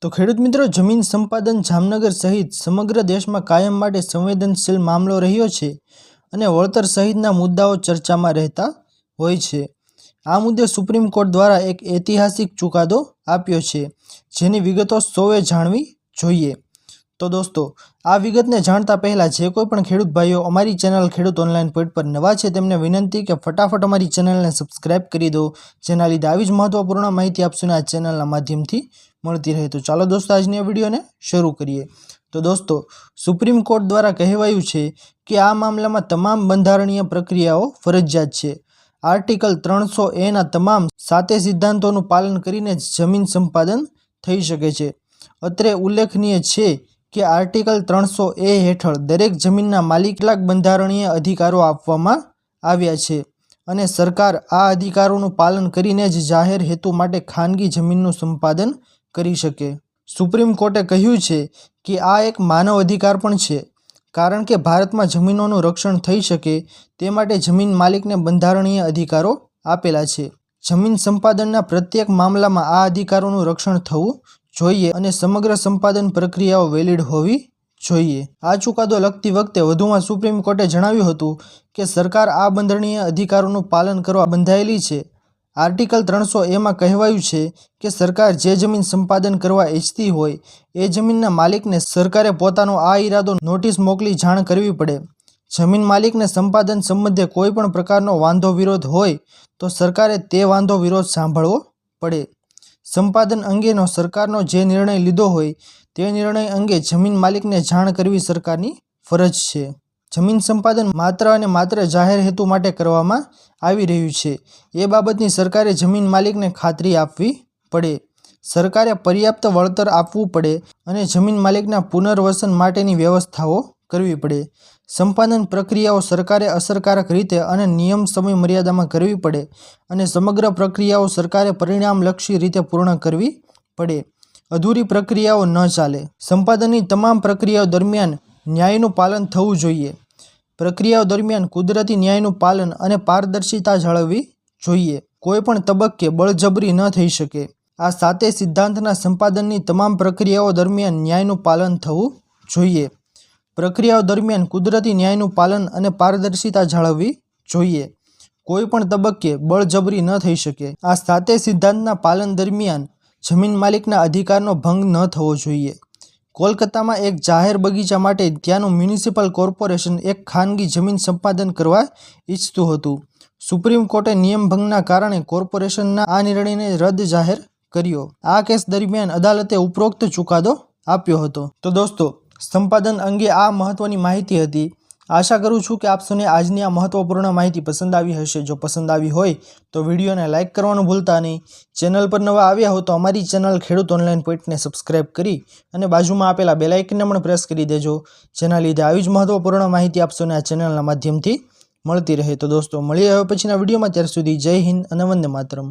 તો ખેડૂત મિત્રો, જમીન સંપાદન જામનગર સહિત સમગ્ર દેશમાં કાયમ માટે સંવેદનશીલ મામલો રહ્યો છે અને વળતર સહિતના મુદ્દાઓ ચર્ચામાં રહેતા હોય છે। આ મુદ્દે સુપ્રીમ કોર્ટ દ્વારા એક ઐતિહાસિક ચુકાદો આપ્યો છે, જેની વિગતો સૌએ જાણવી જોઈએ। તો દોસ્તો, આ વિગતને જાણતા પહેલા જે કોઈ પણ ખેડૂત ભાઈઓ અમારી ચેનલ ખેડૂત ઓનલાઈન પોઈન્ટ પર નવા છે તેમને વિનંતી કે ફટાફટ અમારી ચેનલને સબસ્ક્રાઇબ કરી દો, જેના લીધે આવી જ મહત્વપૂર્ણ માહિતી આપશું આ ચેનલના માધ્યમથી મળતી રહે। તો ચાલો દોસ્તો, આજની આ વિડીયોને શરૂ કરીએ। તો દોસ્તો, સુપ્રીમ કોર્ટ દ્વારા કહેવાયું છે કે આ મામલામાં તમામ બંધારણીય પ્રક્રિયાઓ ફરજિયાત છે। આર્ટિકલ 300A ના તમામ 7 સિદ્ધાંતોનું પાલન કરીને જ જમીન સંપાદન થઈ શકે છે। અત્રે ઉલ્લેખનીય છે કે આર્ટિકલ 300A હેઠળ દરેક જમીનના માલિક કેટલાક બંધારણીય અધિકારો આપવામાં આવ્યા છે અને સરકાર આ અધિકારોનું પાલન કરીને જ જાહેર હેતુ માટે ખાનગી જમીનનું સંપાદન કરી શકે। સુપ્રીમ કોર્ટે કહ્યું છે કે આ એક માનવ અધિકાર પણ છે, કારણ કે ભારતમાં જમીનોનું રક્ષણ થઈ શકે તે માટે જમીન માલિકને બંધારણીય અધિકારો આપેલા છે। જમીન સંપાદનના પ્રત્યેક મામલામાં આ અધિકારોનું રક્ષણ થવું જોઈએ અને સમગ્ર સંપાદન પ્રક્રિયાઓ વેલિડ હોવી જોઈએ। આ ચુકાદો લખતી વખતે વધુમાં સુપ્રીમ કોર્ટે જણાવ્યું હતું કે સરકાર આ બંધારણીય અધિકારોનું પાલન કરવા બંધાયેલી છે। આર્ટિકલ 300A માં કહેવાયું છે કે સરકાર જે જમીન સંપાદન કરવા ઈચ્છતી હોય એ જમીનના માલિકને સરકારે પોતાનો આ ઈરાદો નોટિસ મોકલી જાણ કરવી પડે। જમીન માલિકને સંપાદન સંબંધે કોઈ પણ પ્રકારનો વાંધો વિરોધ હોય તો સરકારે તે વાંધો વિરોધ સાંભળવો પડે। સંપાદન અંગેનો સરકારનો જે નિર્ણય લીધો હોય તે નિર્ણય અંગે જમીન માલિકને જાણ કરવી સરકારની ફરજ છે। જમીન સંપાદન માત્ર અને માત્ર જાહેર હેતુ માટે કરવામાં આવી રહ્યું છે એ બાબતની સરકારે જમીન માલિકને ખાતરી આપવી પડે। સરકારે પર્યાપ્ત વળતર આપવું પડે અને જમીન માલિકના પુનર્વસન માટેની વ્યવસ્થાઓ કરવી પડે। સંપાદન પ્રક્રિયાઓ સરકારે અસરકારક રીતે અને નિયમ સમય મર્યાદામાં કરવી પડે અને સમગ્ર પ્રક્રિયાઓ સરકારે પરિણામલક્ષી રીતે પૂર્ણ કરવી પડે। અધૂરી પ્રક્રિયાઓ ન ચાલે। સંપાદનની તમામ પ્રક્રિયાઓ દરમિયાન ન્યાયનું પાલન થવું જોઈએ। પ્રક્રિયાઓ દરમિયાન કુદરતી ન્યાયનું પાલન અને પારદર્શિતા જાળવવી જોઈએ। કોઈ પણ તબક્કે બળજબરી ન થઈ શકે। આ 7 સિદ્ધાંતના સંપાદનની તમામ પ્રક્રિયાઓ દરમિયાન ન્યાયનું પાલન થવું જોઈએ। પ્રક્રિયાઓ દરમિયાન કુદરતી ન્યાયનું પાલન અને પારદર્શિતા જાળવવી જોઈએ। કોઈ પણ તબક્કે બળજબરી ન થઈ શકે। આ 7 સિદ્ધાંતના પાલન દરમિયાન જમીન માલિકના અધિકારનો ભંગ ન થવો જોઈએ। કોલકાતામાં એક જાહેર બગીચા માટે ત્યાંનું મ્યુનિસિપલ કોર્પોરેશન એક ખાનગી જમીન સંપાદન કરવા ઈચ્છતું હતું। સુપ્રીમ કોર્ટે નિયમ ભંગના કારણે કોર્પોરેશનના આ નિર્ણયને રદ જાહેર કર્યો। આ કેસ દરમિયાન અદાલતે ઉપરોક્ત ચુકાદો આપ્યો હતો। તો દોસ્તો, સંપાદન અંગે આ મહત્વની માહિતી હતી। આશા કરું છું કે આપ સૌને આજની આ મહત્વપૂર્ણ માહિતી પસંદ આવી હશે। જો પસંદ આવી હોય તો વિડીયોને લાઇક કરવાનું ભૂલતા નહીં। ચેનલ પર નવા આવ્યા હો તો અમારી ચેનલ ખેડૂત ઓનલાઈન પોઈન્ટને સબસ્ક્રાઇબ કરી અને બાજુમાં આપેલા બેલ આઇકનને પણ પ્રેસ કરી દેજો, જેના લીધે આવી જ મહત્વપૂર્ણ માહિતી આપ સૌને આ ચેનલના માધ્યમથી મળતી રહે। તો દોસ્તો, મળીએ હવે પછીના વિડીયોમાં। ત્યાર સુધી જય હિન્દ અને વંદે માતરમ।